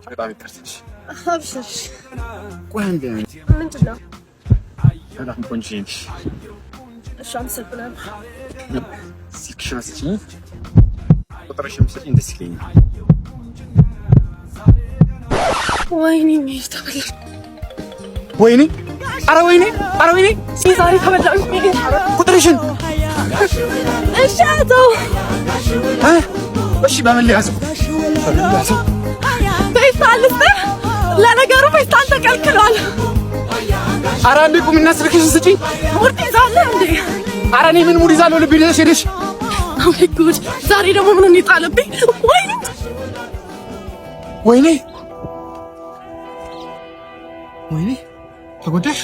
በጣም ይከርሰሽ አብሽር ቆንጆ ምንድነው በጣም ቆንጆ ነሽ እሺ አመሰግናለሁ ሲክሻስቺ ቁጥርሽም ስለኝ ደስ ይለኛል ወይኔ ሚስታበል ወይኔ ኧረ ወይኔ ዛሬ ተበላኝ ቁጥርሽን እሺ አተው እሺ በምን ሊያዘው ፈይሳልስ ለነገሩ ፈይሳል ተከልክሏል ኧረ አንዴ ቁሚና ስልክሽን ስጪኝ ሙድ ይዛለህ እንዴ ኧረ እኔ ምን ሙድ ይዛለሁ ልብ ይለሽ ሄደሽ አይ ጉድ ዛሬ ደግሞ ምን ይጣለብኝ ወይኔ ተጎዳሽ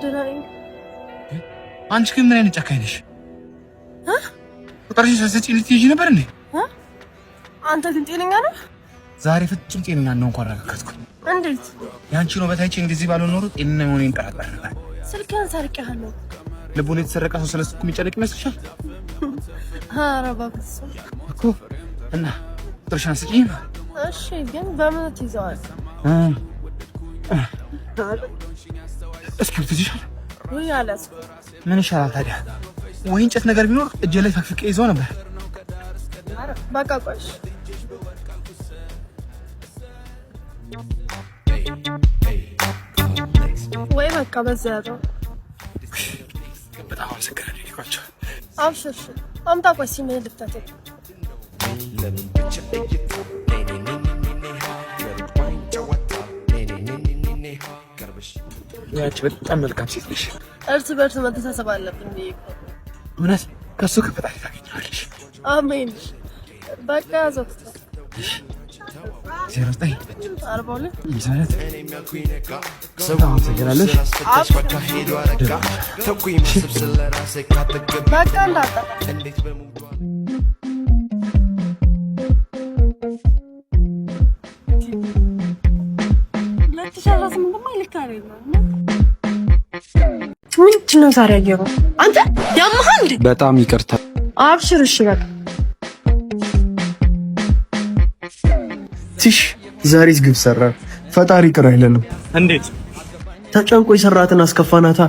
ደህና አንቺ ግን ምን አይነት ጨካኝ ነሽ ቁጥርሽን ሳትሰጪኝ ልትሄጂ ነበር እንዴ አንተ ግን ጤነኛ ነህ ዛሬ ፍጹም ጤነኛ ነው እንኳን አረጋግጥኩ እንዴት ያንቺ ነው በታይቼ እንደዚህ ባልሆን ኖሮ ጤነኛ መሆኔን ጠራጠር ነበር ስልክህን ሰርቄሃለሁ ልቡን የተሰረቀ ሰው ስለሱ የሚጨነቅ ይመስልሻል ኧረ እባክህ እኮ እና ቁጥርሽን ስጪኝ እሺ ግን በምን ትይዘዋል እስኪ ብትይሻል ወይ አላስ ምን ይሻላል ታዲያ ወይ እንጨት ነገር ቢኖር እጄ ላይ ፈክፍቄ ይዘው ነበር በቃ ቆሽ ወይ በቃ በዚያ ነው በጣም አመሰግናለሁ ይቆጫው አብሽር አምጣ ቆይ ምን ልትተት ያቺ በጣም መልካም ሴት ነሽ እርስ በርስ መተሳሰብ አለብን እውነት ከሱ ከፈጣሪ ታገኛለሽ አሜን በቃ ያዘው 09 42 ይዘረት ሰው ተገናለሽ በቃ እንዳጣ ምንድነው ዛሬ አየሩ አንተ ያመሃል በጣም ይቅርታ አብሽር እሺ በቃ ትሽ ዛሬስ ግብ ሰራ ፈጣሪ ቅር አይለንም እንዴት ተጨንቆ የሰራትን አስከፋናታ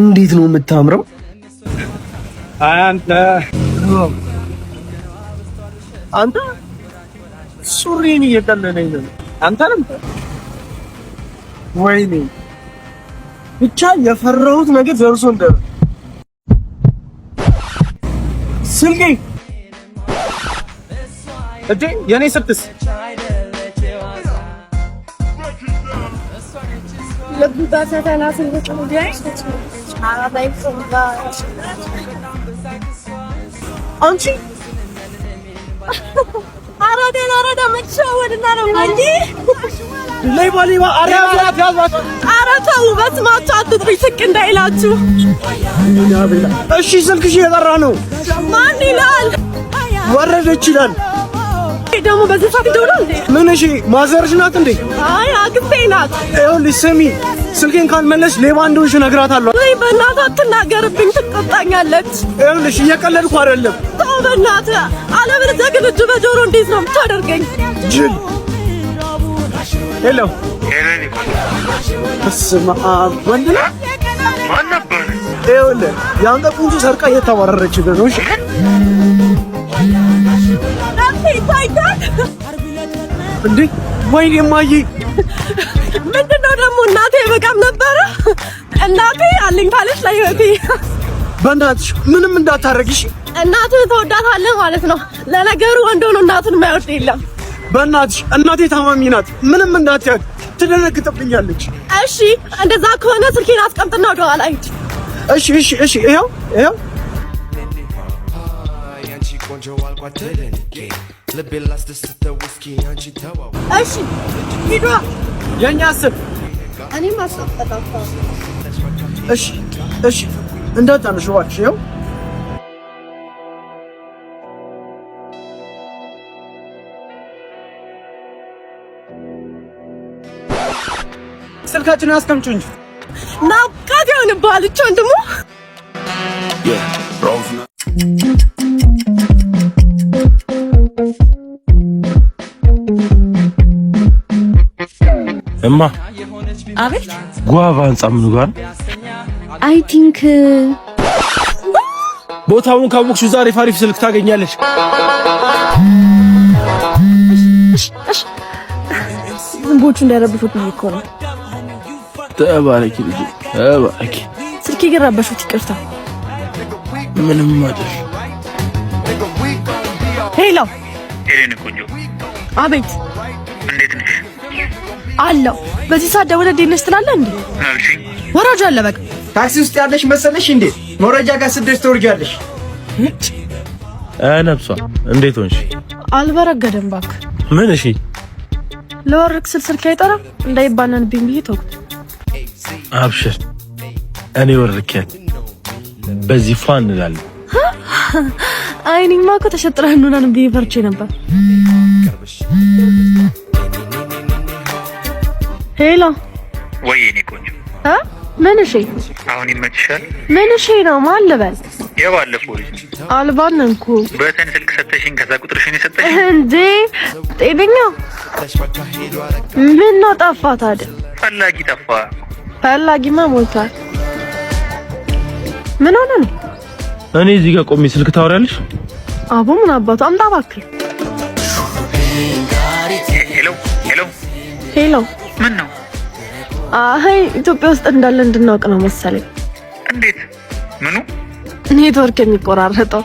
እንዴት ነው የምታምረው አንተ ሱሪን እየጠለለኝ ነው አንተንም ወይኔ ብቻ የፈራሁት ነገር ደርሶ እንደው ስልኬ እዴ የኔ ስልክስ ለቡታ ሰተና ስልክ ነው ቢያይሽ አራዳይ ፎንጋ አንቺ አራዳ መቻወድና ነው እንዴ ሌባ አራዳ አራታው በስማችሁ አትጥሪ ስቅ እንዳይላችሁ እሺ ስልክሽ እየጠራ ነው ማን ይላል ወረደች ይላል ደግሞ በዚህ ሰዓት ይደውላል እንዴ ምን እሺ ማዘርሽ ናት እንዴ አይ አግቤ ናት ይኸውልሽ ስሚ ስልኬን ካልመለስ ሌባ እንደሆንሽ እነግራታለሁ ወይ በእናትህ አትናገርብኝ ትቆጣኛለች ይኸውልሽ እየቀለድኩ አይደለም ተው በእናትህ አለበለዚያ ግን እጅ በጆሮ እንዴት ነው የምታደርገኝ ጅል ሄሎ እስማ ወንድ ነው ማን ነበር ይኸውልህ ያንተ ቁንጆ ሰርቃ እየተባረረች ነው እሺ እንዴ ወይኔ ማዬ ምንድነው ደግሞ እናቴ በቃም ነበረ እናቴ አለኝ ካለች ለህይወቴ በእናትሽ ምንም እንዳታረግሽ እናቴ ተወዳታለህ ማለት ነው ለነገሩ ወንድ ሆኖ እናቱን የማይወድ የለም በእናትሽ እናቴ ታማሚ ናት ምንም እንዳትያት ትደነግጥብኛለች እሺ እንደዛ ከሆነ ስልኬን አስቀምጥና ወደ ኋላ ሂድ እሺ ይኸው እሺ ሂዱ የኛ ስም እኔ ማስቀምጣታ እሺ እንዳታነሽ እባክሽ ይኸው ስልካችንን አስቀምጪ እንጂ ናፍቃት ይሆንብሃል እች ወንድሙ እማ አቤት ጓቫ ህንጻ ምን ጋር አይ ቲንክ ቦታውን ካወቅሽው ዛሬ ፋሪፍ ስልክ ታገኛለሽ። ዝንቦቹ እንዳይረብሹት ነው እኮ ነው። ተባረኪ ልጅ ተባረኪ። ስልክ ይገራበሹት ይቅርታ። ምንም አይደል። ሄሎ ሄሌን ቆንጆ። አቤት እንዴት ነሽ? አለው በዚህ ሰዓት ደውለህ እንዴት ነሽ ትላለህ እንዴ? ናልሽ ወራጅ አለ በቃ ታክሲ ውስጥ ያለሽ መሰለሽ እንዴ? መውረጃ ጋር ስደርሽ ትወርጃለሽ። ነብሷ እንዴት ሆንሽ? አልበረገደም እባክህ። ምን እሺ ለወርክ ስልክ አይጠራም እንዳይባነንብኝ ብዬ ተውኩት። አብሽር እኔ ወርኬት በዚህ ፋን እንላለን። አይኒማ እኮ ተሸጥረህ ነው ብዬ ፈርቼ ነበር። ሄሎ ወይኔ ቆንጆ ምን እሺ አሁን ይመችሻል? ምን እሺ ነው ማን ልበል? የባለፈው ልጅ አልባነንኩ በተን ስልክ ሰጠሽኝ ከዛ ቁጥርሽን የሰጠሽኝ እንዴ ጤነኛ ምን ነው ጠፋ ታዲያ? ፈላጊ ጠፋ። ፈላጊማ ሞልቷል። ምን ሆነ ነው? እኔ እዚህ ጋር ቆሜ ስልክ ታወሪያለሽ? አቦ ምን አባቱ አምጣ እባክህ። ሄሎ ሄሎ ሄሎ ምን ነው? አይ ኢትዮጵያ ውስጥ እንዳለ እንድናውቅ ነው መሰለኝ። እንዴት? ምኑ? ኔትወርክ የሚቆራረጠው።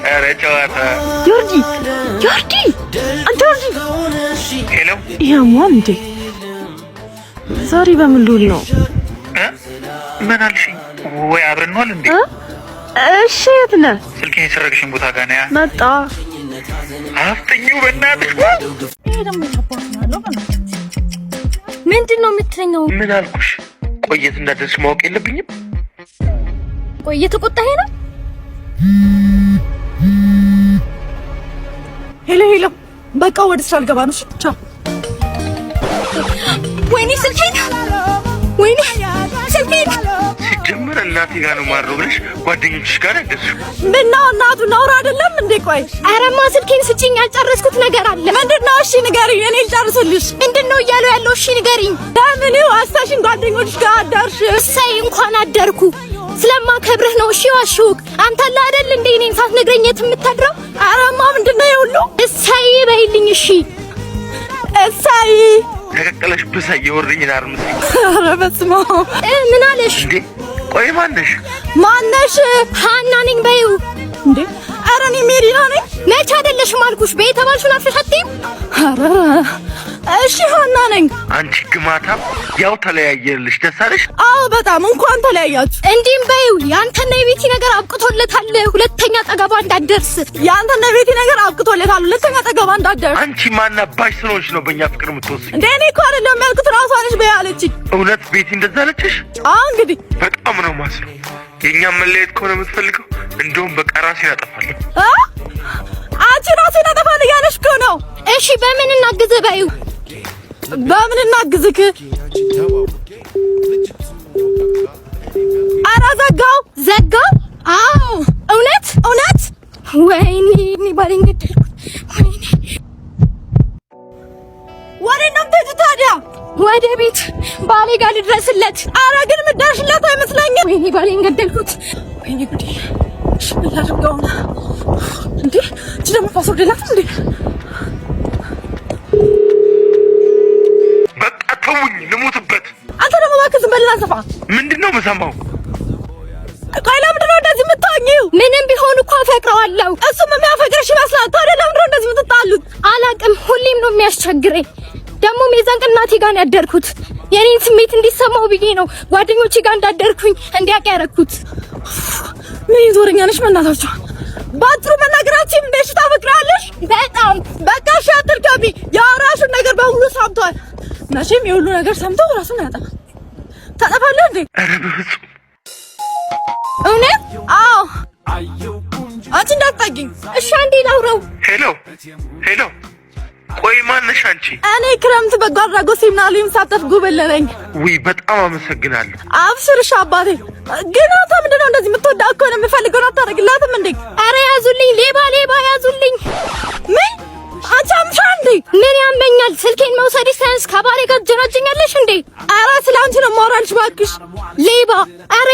ኧረ ጨዋታ። ጆርጂ አንተ ጆርጂ። ሄሎ ያሟን እንዴ ዛሬ በምን ልውል ነው? ምን አልሽኝ? ወይ አብረን ነው እንዴ? እሺ የት ነህ? ስልኬን የሰረቅሽኝ ቦታ ጋር ነኝ። መጣ አፍጥኙ በእናትሽ። ይሄ ደግሞ ተባክ ነው በእናትህ። ምንድነው የምትለኛው? ምን አልኩሽ? ቆየት እንዳደርሽ ማወቅ የለብኝም? ቆየት ተቆጣኸኝ ነው? ሄሎ በቃ ወደ ስራ ልገባ ነው። ቻው። ወይኔ ስልኬን ሲጀመር እናቴ ጋር ነው ማድረው ብለሽ ጓደኞችሽ ጋር አይደርስም። ምነው እናቱ ነውር አይደለም እንዴ? ቆይ አረማ ስልኬን ስጪኝ፣ ያልጨረስኩት ነገር አለ። ምንድነው? እሺ ንገሪኝ፣ እኔ ልጨርስልሽ። ምንድነው እያሉ ያለው? እሺ ንገሪኝ። ለምን አስታሽን ጓደኞችሽ ጋር አዳርሽ? እሰይ እንኳን አደርኩ። ስለማከብርህ ነው። እሺ ዋሽሁክ። አንተ አለ አይደል እንዴ እኔን ሳትነግረኝ የት የምታድረው? አረማ ምንድነው ይሁሉ? እሰይ በይልኝ። እሺ እሰይ ተከከለሽ ብሳ የወርኝ አርምስ። ኧረ በስመ አብ ምን አለሽ እንዴ? ቆይ ማነሽ? ሃና ነኝ በይው እንዴ። ኧረ እኔ ሜሪና ነኝ። መቼ አይደለሽም አልኩሽ። በየተባልሽው አፍሽ አትይም። ኧረ እሺ ሃና ነኝ። አንቺ ግማታ ያው ተለያየልሽ። ደስ አለሽ? አዎ በጣም እንኳን ተለያያችሁ። እንዲህም በይው ያንተና የቤቲ ነገር አብቅቶለታል። ሁለተኛ ጠገባ እንዳትደርስ። ያንተና የቤቲ ነገር አብቅቶለታል። ሁለተኛ ጠገባ እንዳትደርስ። አንቺ ማናባሽ ስለሆንሽ ነው በእኛ ፍቅር የምትወስኝ? እንዴ እኔ እኮ አይደለም ያልኩት ራሷ ነች በያለችኝ። እውነት ቤቲ እንደዛ አለችሽ? አዎ እንግዲህ በጣም ነው ማስለው። የእኛም መለየት ከሆነ የምትፈልገው እንደውም በቃ ራሴን አጠፋለሁ። አንቺ ራሴን አጠፋለሁ እያለሽ እኮ ነው። እሺ በምን እናግዝህ በይው። በምን እናግዝክ? ኧረ ዘጋው። አዎ እውነት ወይኔ እኔ ባለኝ ገደልኩት። ወይኔ ወዴት ነው የምትሄጂው ታዲያ? ወደ ቤት ባሌ ጋር ልድረስለት። ኧረ ግን የምትደርሽለት አይመስለኝም። ወይኔ ባሌን ገደልኩት። ወይኔ ጉዴ። እሺ ምን ላድርገው ነው እንዴ? እቺ ደግሞ ፓስወርድ የላትም እንዴ? በቃ ተውኝ ልሙትበት። አንተ ደግሞ እባክህ ዝም በልና ሰፋ። ምንድነው የምሰማው? ቆይ ለምንድነው እንደዚህ የምታወኚው? ምንም ቢሆን እኮ አፈቅረዋለሁ። እሱም የሚያፈቅርሽ ይመስላል። ታዲያ ለምንድነው እንደዚህ የምትጣሉት? አላውቅም። ሁሌም ነው የሚያስቸግረኝ። ደግሞ የዛን ቀን እናቴ ጋር ያደርኩት የኔን ስሜት እንዲሰማው ብዬ ነው ጓደኞቼ ጋር እንዳደርኩኝ እንዲያውቅ ያደረኩት። ምን ይዞረኛለሽ? መናታችሁ ባጥሩ መናገራችን እንደሽ ታፈቅራለሽ? በጣም በቃ እሺ አትርከቢ። ያወራሽውን ነገር በሙሉ ሰምቷል። መቼም የሁሉ ነገር ሰምተው ራሱን ያጠፋል። ታጠፋለህ እንዴ? ኧረ በፍጹም እውነት? አዎ አንቺ እንዳትጠጊኝ እሺ። አንዴ ላውራው። ሄሎ ቆይ ማነሽ አንቺ? እኔ ክረምት በጎ አድራጎት ሴሚናር ላይ የምሳተፍ ጉብል ነኝ። ውይ በጣም አመሰግናለሁ። አብሽርሽ አባቴ። ግን አንተ ምንድነው እንደዚህ የምትወዳ ከሆነ የምፈልገውን አታደርግላትም እንዴ? ኧረ ያዙልኝ፣ ሌባ ያዙልኝ። ምን አንቺ አምሻ እንዴ? ምን ያመኛል? ስልኬ ስልኬን መውሰድ ሳይንስ ከባሌ ጋር ጀናጀኛለሽ እንዴ? ኧረ ስላንቺ ነው ማውራልሽ እባክሽ ሌባ። ኧረ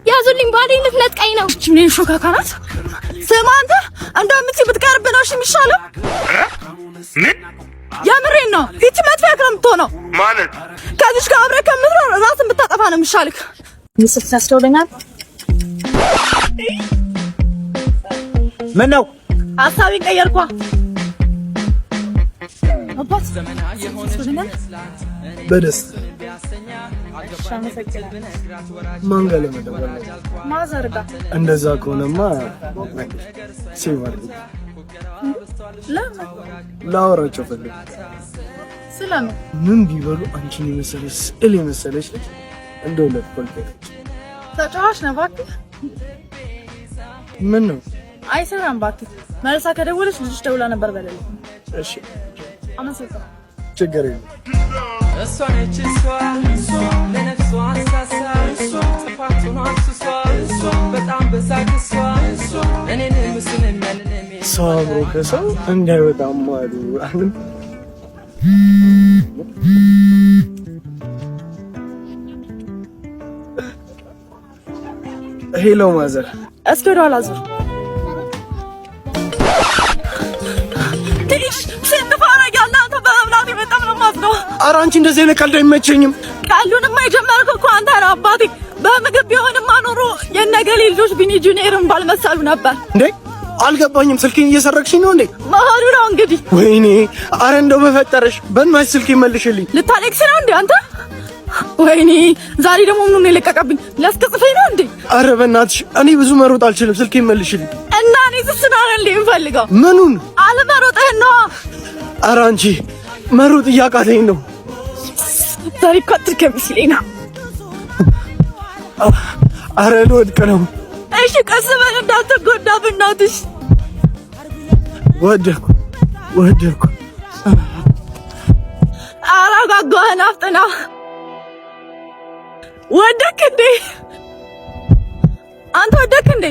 ያዙልኝ ባሌን ልትነጥቀኝ ነው። እቺ ምን ሾካካናት? ስማ አንተ እንደምትይ ብትቀርብ ነው የሚሻለው። ምን የምሬን ነው። እቺ መጥፊያ ከምትሆነው ማለት ከዚህ ጋር አብረህ ከምትኖር ራስን ብታጠፋ ነው የሚሻልክ። ምስል ታስተውለኛል። ምን ነው ሀሳቤን ቀየርኳ። አባት በደስታ ማን ጋር ለመደወል ማዘርጋ እንደዛ ከሆነማ ሲወር ላወራቸው ፈልግ። ስለምን ምን ቢበሉ አንቺን የመሰለሽ ስዕል የመሰለሽ እንደው ለቆልፈች ተጫዋች ነው እባክህ። ምን ነው አይሰራም እባክህ። መልሳ ከደወለች ልጅ ደውላ ነበር በለልኝ። እሺ አመሰግናለሁ። ችግር የለም። እሷ ነች እሷ ለነፍሷ አንሳሳ ጥፋቱን አፍስሷ በጣም በሳቅሷ እኔን ምስል የሚያንነሜ ሰው አብሮ ከሰው እንዳይወጣም አሉ። ሄሎ ማዘር፣ እስኪ ወደ ኋላ ዙር። ኧረ አንቺ እንደዚህ አይነት ቀልድ አይመቸኝም። ቀልዱንማ የጀመርከው እኮ አንተ ነህ አባቴ። በምግብ ቢሆንማ ኖሮ የነገሌ ልጆች ቢኒ ጁኒየርን ባልመሰሉ ነበር። እንዴ አልገባኝም። ስልኬን እየሰረቅሽኝ ነው እንዴ? መሆኑ ነው እንግዲህ። ወይኔ ኧረ እንደው በፈጠረሽ በእናትሽ ስልኬን መልሽልኝ። ልታለቅስ ነው እንዴ አንተ? ወይኔ ዛሬ ደግሞ ምኑን ነው የለቀቀብኝ? ሊያስቀጽፈኝ ነው እንዴ? ኧረ በእናትሽ እኔ ብዙ መሮጥ አልችልም። ስልኬን መልሽልኝ። እና እኔ ስስናረ እንዴ የምፈልገው ምኑን? አለመሮጥህን ነው። ኧረ አንቺ መሮጥ እያቃተኝ ነው። ዛሬ እኮ አትርከም ሲለኝ ነው። ኧረ ልወድቅ ነው። እሺ ቀስ በል እንዳትጎዳ በእናትሽ። ወደኩ። ኧረ ጓጓህን አፍጥና። ወደክ እንዴ አንተ? ወደክ እንዴ?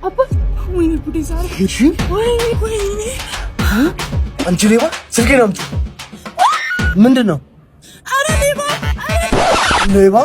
አባት ወይኔ ጉዴ ዛሬ። እሺ ወይኔ አንቺ ሌባ ስልኬን አምጪ። ምንድን ነው ኧረ ሌባ